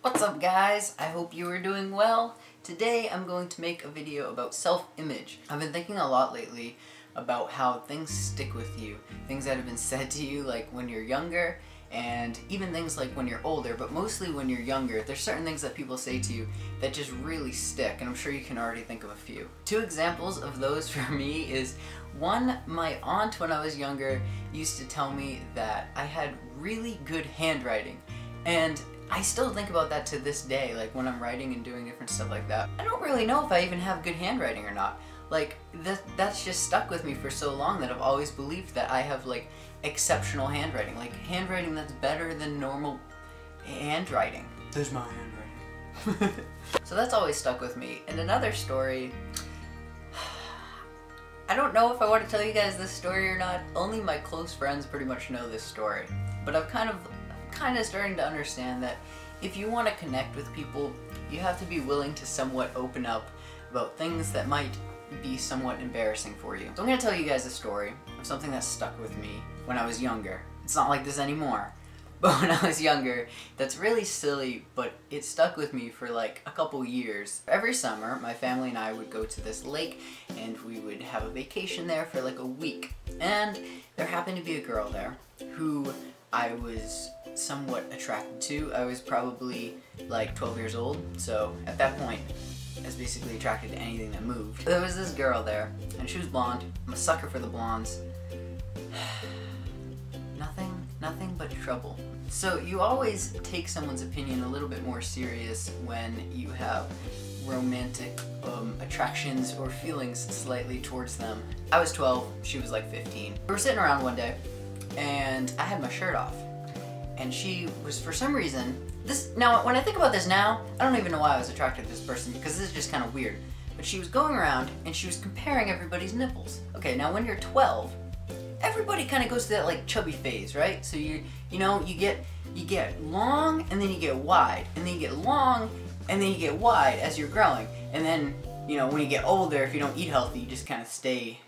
What's up guys? I hope you are doing well. Today I'm going to make a video about self-image. I've been thinking a lot lately about how things stick with you. Things that have been said to you like when you're younger, and even things like when you're older, but mostly when you're younger. There's certain things that people say to you that just really stick, and I'm sure you can already think of a few. Two examples of those for me is one, my aunt when I was younger used to tell me that I had really good handwriting, and I still think about that to this day, like when I'm writing and doing different stuff like that. I don't really know if I even have good handwriting or not. Like, that's just stuck with me for so long that I've always believed that I have, like, exceptional handwriting. Like, handwriting that's better than normal handwriting. There's my handwriting. So that's always stuck with me. And another story, I don't know if I want to tell you guys this story or not. Only my close friends pretty much know this story. But I've kind of starting to understand that if you want to connect with people, you have to be willing to somewhat open up about things that might be somewhat embarrassing for you. So I'm going to tell you guys a story of something that stuck with me when I was younger. It's not like this anymore, but when I was younger, that's really silly, but it stuck with me for like a couple years. Every summer, my family and I would go to this lake and we would have a vacation there for like a week. And there happened to be a girl there who I was somewhat attracted to. I was probably like 12 years old, so at that point I was basically attracted to anything that moved. There was this girl there, and she was blonde. I'm a sucker for the blondes. Nothing but trouble. So you always take someone's opinion a little bit more serious when you have romantic attractions or feelings slightly towards them. I was 12, she was like 15. We were sitting around one day, and I had my shirt off. And she was, for some reason, now when I think about this now, I don't even know why I was attracted to this person, because this is just kind of weird. But she was going around and she was comparing everybody's nipples. Okay, now when you're 12, everybody kind of goes through that like chubby phase, right? So you get long and then you get wide, and then you get long and then you get wide as you're growing. And then, you know, when you get older, if you don't eat healthy, you just kind of stay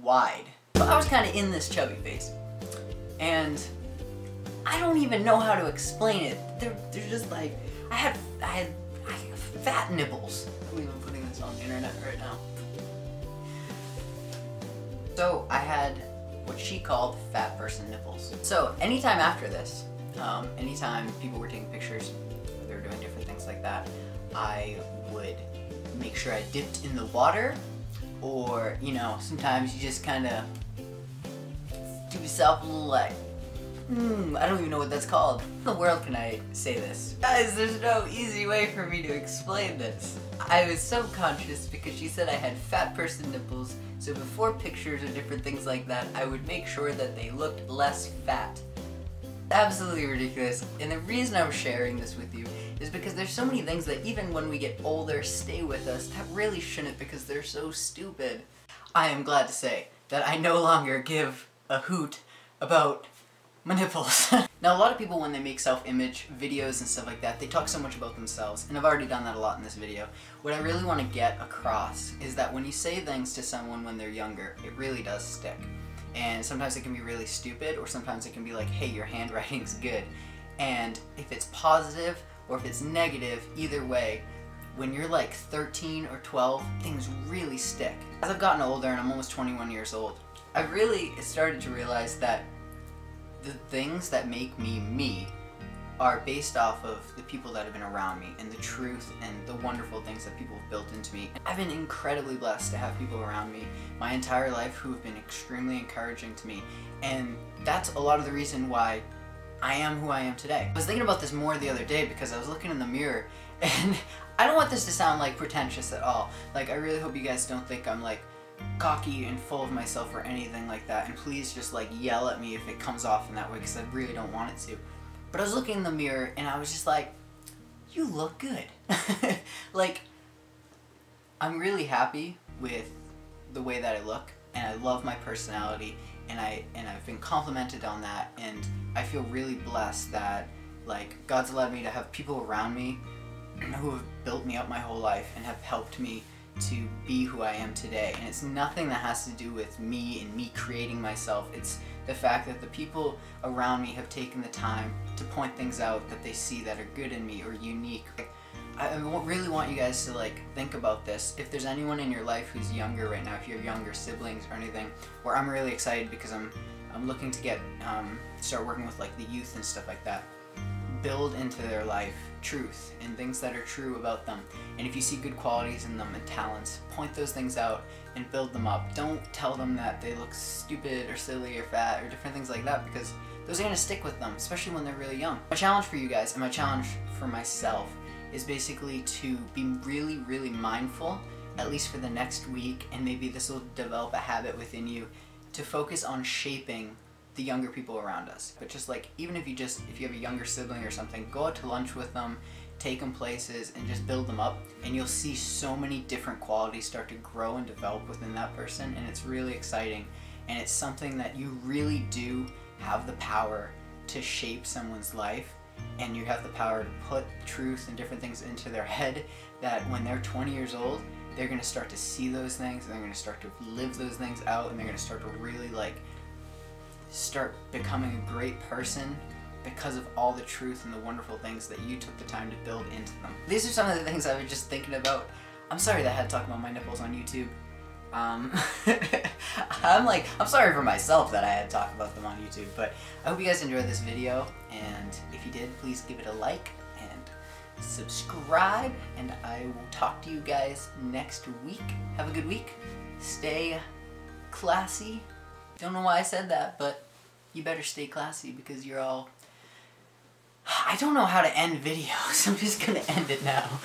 wide. So I was kind of in this chubby phase. And I don't even know how to explain it. They're just like, I had fat nipples. I'm even putting this on the internet right now. So I had what she called fat person nipples. So anytime after this, anytime people were taking pictures, they were doing different things like that, I would make sure I dipped in the water, or, you know, sometimes you just kind of give yourself a little like, I don't even know what that's called. How in the world can I say this? Guys, there's no easy way for me to explain this. I was subconscious because she said I had fat person nipples, so before pictures or different things like that, I would make sure that they looked less fat. Absolutely ridiculous. And the reason I'm sharing this with you is because there's so many things that even when we get older stay with us that really shouldn't, because they're so stupid. I am glad to say that I no longer give a hoot about my nipples. Now, a lot of people, when they make self-image videos and stuff like that, they talk so much about themselves, and I've already done that a lot in this video. What I really want to get across is that when you say things to someone when they're younger, it really does stick. And sometimes it can be really stupid, or sometimes it can be like, hey, your handwriting's good. And if it's positive or if it's negative, either way, when you're like 13 or 12, things really stick. As I've gotten older, and I'm almost 21 years old, I've really started to realize that the things that make me me are based off of the people that have been around me, and the truth and the wonderful things that people have built into me. I've been incredibly blessed to have people around me my entire life who have been extremely encouraging to me, and that's a lot of the reason why I am who I am today. I was thinking about this more the other day because I was looking in the mirror, and I don't want this to sound like pretentious at all. Like, I really hope you guys don't think I'm like cocky and full of myself or anything like that, and please just like yell at me if it comes off in that way, because I really don't want it to. But I was looking in the mirror and I was just like, you look good. Like, I'm really happy with the way that I look, and I love my personality, and I've been complimented on that, and I feel really blessed that like God's allowed me to have people around me who have built me up my whole life and have helped me to be who I am today. And it's nothing that has to do with me and me creating myself. It's the fact that the people around me have taken the time to point things out that they see that are good in me or unique. I really want you guys to like think about this. If there's anyone in your life who's younger right now, if you're younger, siblings or anything, where I'm really excited because I'm looking to get start working with like the youth and stuff like that. Build into their life truth and things that are true about them. And if you see good qualities in them and talents, point those things out and build them up. Don't tell them that they look stupid or silly or fat or different things like that, because those are going to stick with them, especially when they're really young. My challenge for you guys and my challenge for myself is basically to be really, really mindful, at least for the next week, and maybe this will develop a habit within you, to focus on shaping the younger people around us. But just like, even if you have a younger sibling or something, go out to lunch with them, take them places, and just build them up, and you'll see so many different qualities start to grow and develop within that person, and it's really exciting. And it's something that you really do have the power to shape someone's life, and you have the power to put truth and different things into their head that when they're 20 years old, they're going to start to see those things, and they're going to start to live those things out, and they're going to start to really like start becoming a great person because of all the truth and the wonderful things that you took the time to build into them. These are some of the things I was just thinking about. I'm sorry that I had to talk about my nipples on YouTube. I'm sorry for myself that I had to talk about them on YouTube, but I hope you guys enjoyed this video, and if you did, please give it a like and subscribe, and I will talk to you guys next week. Have a good week. Stay classy. Don't know why I said that, but you better stay classy because you're all... I don't know how to end videos. I'm just gonna end it now.